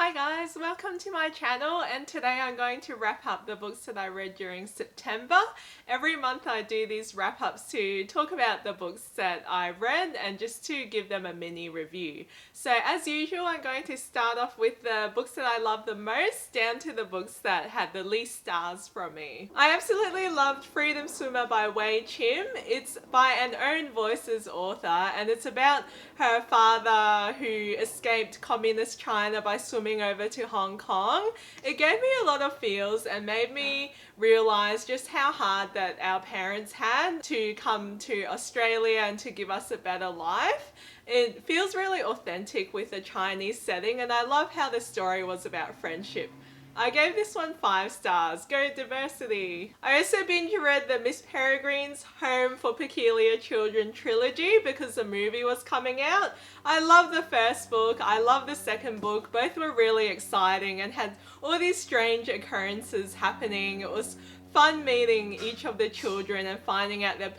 Hi guys, welcome to my channel, and today I'm going to wrap up the books that I read during September. Every month I do these wrap-ups to talk about the books that I read and just to give them a mini review. So as usual, I'm going to start off with the books that I love the most down to the books that had the least stars from me. I absolutely loved Freedom Swimmer by Chim. It's by an Own Voices author, and it's about her father who escaped communist China by swimming over to Hong Kong. It gave me a lot of feels and made me realize just how hard that our parents had to come to Australia and to give us a better life. It feels really authentic with a Chinese setting, and I love how the story was about friendship. I gave this one 5 stars. Go diversity! I also binge read the Mist Peregrines Home for Peculiar Children trilogy because the movie was coming out. I love the first book, I love the second book. Both were really exciting and had all these strange occurrences happening. It was fun meeting each of the children and finding out their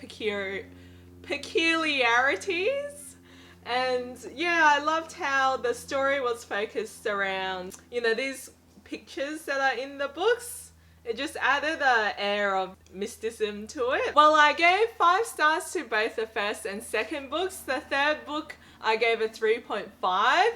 peculiarities. And yeah, I loved how the story was focused around, these pictures that are in the books. It just added an air of mysticism to it. Well, I gave 5 stars to both the first and second books. The third book I gave a 3.5.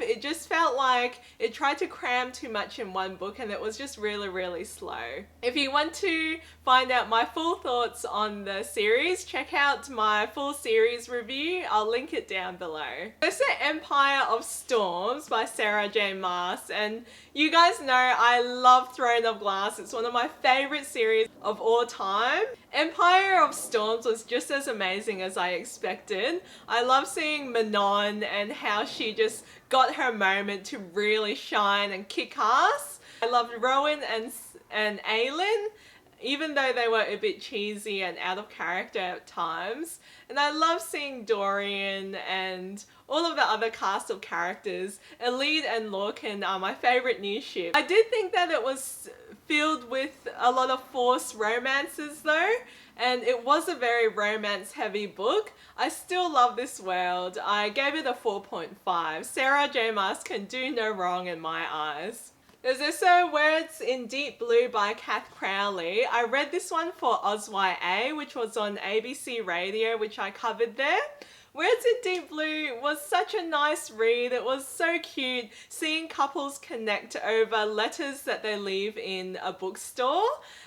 It just felt like it tried to cram too much in one book and it was just really slow. If you want to find out my full thoughts on the series, check out my full series review. I'll link it down below. This is Empire of Storms by Sarah J. Maas, and you guys know I love Throne of Glass. It's one of my favorite series of all time. Empire of Storms was just as amazing as I expected. I love seeing Manon and how she just got her moment to really shine and kick ass. I loved Rowan and Aylin, even though they were a bit cheesy and out of character at times. And I love seeing Dorian and all of the other cast of characters. Elide and Lorcan are my favourite new ship. I did think that it was filled with a lot of forced romances though, and it was a very romance heavy book. I still love this world. I gave it a 4.5. Sarah J. Maas can do no wrong in my eyes. There's also Words in Deep Blue by Cath Crowley. I read this one for OzYA, which was on ABC Radio, which I covered there. Words in Deep Blue was such a nice read. It was so cute seeing couples connect over letters that they leave in a bookstore.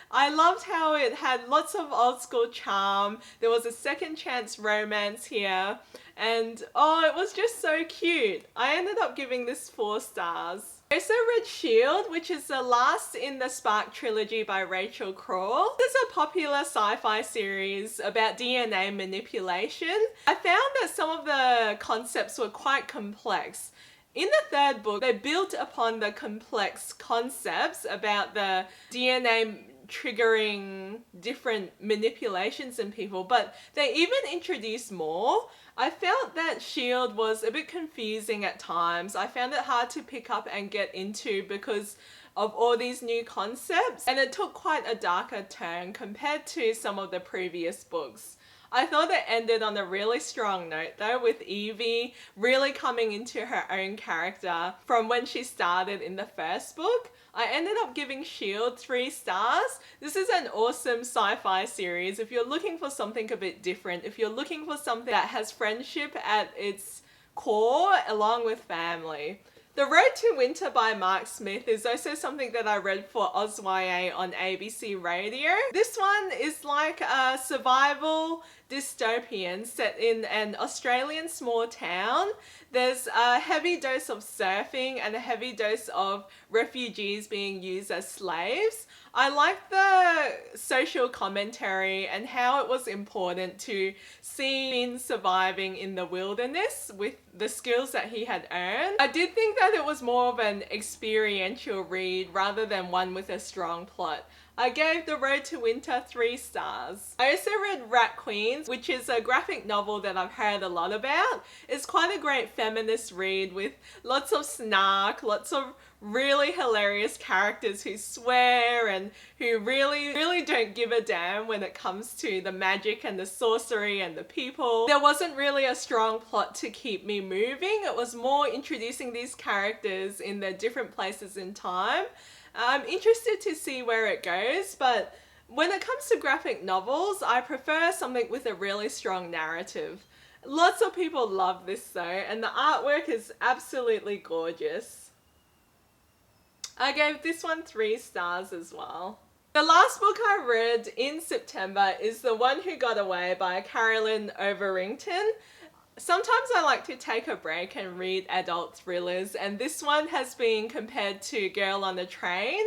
I loved how it had lots of old school charm. There was a second chance romance here, and oh, it was just so cute. I ended up giving this 4 stars. I also read Shield, which is the last in the Spark trilogy by Rachael Craw. This is a popular sci-fi series about DNA manipulation. I found that some of the concepts were quite complex. In the third book, they built upon the complex concepts about the DNA triggering different manipulations in people, but they even introduced more. I felt that Shield was a bit confusing at times. I found it hard to pick up and get into because of all these new concepts, and it took quite a darker turn compared to some of the previous books. I thought it ended on a really strong note though, with Evie really coming into her own character from when she started in the first book. I ended up giving Shield 3 stars. This is an awesome sci-fi series. If you're looking for something a bit different, if you're looking for something that has friendship at its core along with family. The Road to Winter by Mark Smith is also something that I read for OzYA on ABC Radio. This one is like a survival dystopian set in an Australian small town. There's a heavy dose of surfing and a heavy dose of refugees being used as slaves. I like the social commentary and how it was important to see Finn surviving in the wilderness with the skills that he had earned. I did think that it was more of an experiential read rather than one with a strong plot. I gave The Road to Winter 3 stars. I also read Rat Queens, which is a graphic novel that I've heard a lot about. It's quite a great feminist read with lots of snark, lots of really hilarious characters who swear and who really don't give a damn when it comes to the magic and the sorcery and the people. There wasn't really a strong plot to keep me moving. It was more introducing these characters in their different places in time. I'm interested to see where it goes, but when it comes to graphic novels, I prefer something with a really strong narrative. Lots of people love this though, and the artwork is absolutely gorgeous. I gave this one 3 stars as well. The last book I read in September is The One Who Got Away by Carolyn Overington. Sometimes I like to take a break and read adult thrillers, and this one has been compared to Girl on the Train.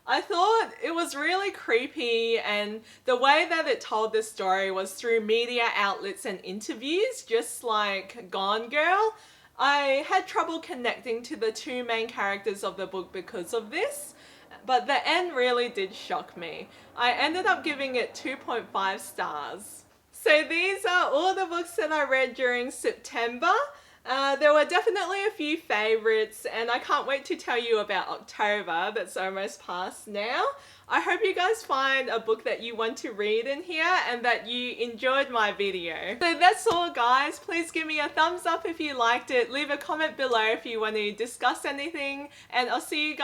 I thought it was really creepy, and the way that it told the story was through media outlets and interviews, just like Gone Girl. I had trouble connecting to the 2 main characters of the book because of this, but the end really did shock me. I ended up giving it 2.5 stars. So these are all the books that I read during September. There were definitely a few favourites, and I can't wait to tell you about October that's almost past now. I hope you guys find a book that you want to read in here and that you enjoyed my video. So that's all guys. Please give me a thumbs up if you liked it. Leave a comment below if you want to discuss anything, and I'll see you guys